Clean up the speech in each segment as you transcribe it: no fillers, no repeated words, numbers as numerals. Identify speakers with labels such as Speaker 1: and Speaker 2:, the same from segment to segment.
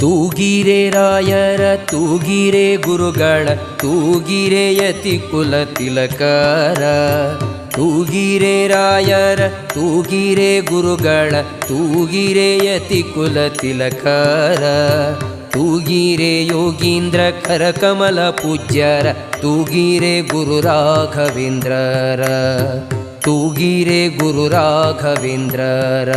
Speaker 1: ತೂಗಿರೆ ರಾಯರ ತೂಗಿರೆ ಗುರುಗಳ ತೂಗಿರೆ ಯತಿ ಕುಲ ತಿಲಕರ. ತೂಗಿರೆ ರಾಯರ ತೂಗಿರೆ ಗುರುಗಳ ತೂಗಿರೆ ಯತಿ ಕುಲ ತಿಲಕರ. ತೂಗಿರೆ ಯೋಗೀಂದ್ರ ಕರಕಮಲ ಪೂಜ್ಯರ ತೂಗಿರೆ ಗುರು ರಾಘವೇಂದ್ರರ. ತೂಗಿರೆ ಗುರು ರಾಘವೇಂದ್ರರ.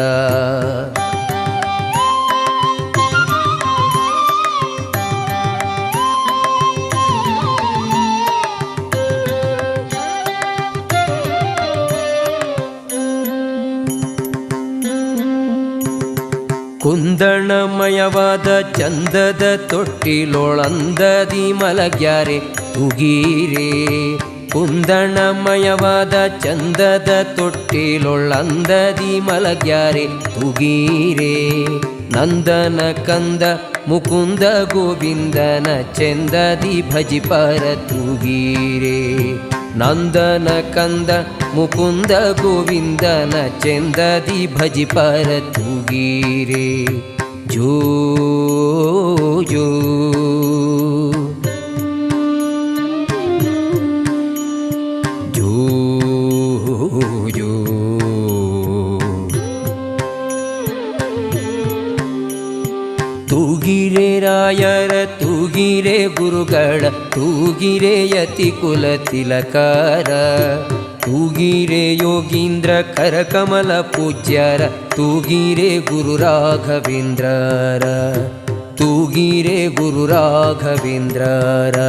Speaker 1: ಕುಂದಣಮಯವಾದ ಚಂದದ ತೊಟ್ಟಿಲೊಳಂದದಿ ಮಲಗ್ಯಾರೆ ತೂಗಿರೆ. ಕುಂದಣಮಯವಾದ ಚಂದದ ತೊಟ್ಟಿಲೊಳಂದದಿ ಮಲಗ್ಯಾರೆ ತೂಗಿರೆ. ನಂದನ ಕಂದ ಮುಕುಂದ ಗೋವಿಂದನ ಚೆಂದದಿ ಭಜಿಪರ ತೂಗಿರೆ. ನಂದನ ಕಂದ ಮುಕುಂದ ಗೋವಿಂದನ ಚೆಂದದಿ ಭಜಿಪರ ತೂಗಿರೆ. ಜೋ ಜೋ ಜೋ ಜೋ. ತೂಗಿರೆ ರಾಯರ ತೂಗಿರೆ ಗುರುಗಳ ತೂಗಿರೆ ಯತಿ ಕುಲ ತಿಲಕರ. ತೂಗಿರೆ ಯೋಗೀಂದ್ರ ಕರಕಮಲ ಪೂಜ್ಯರ ತೂಗಿರೆ ಗುರು ರಾಘವೇಂದ್ರರ. ತೂಗಿರೆ ಗುರು ರಾಘವೇಂದ್ರರ.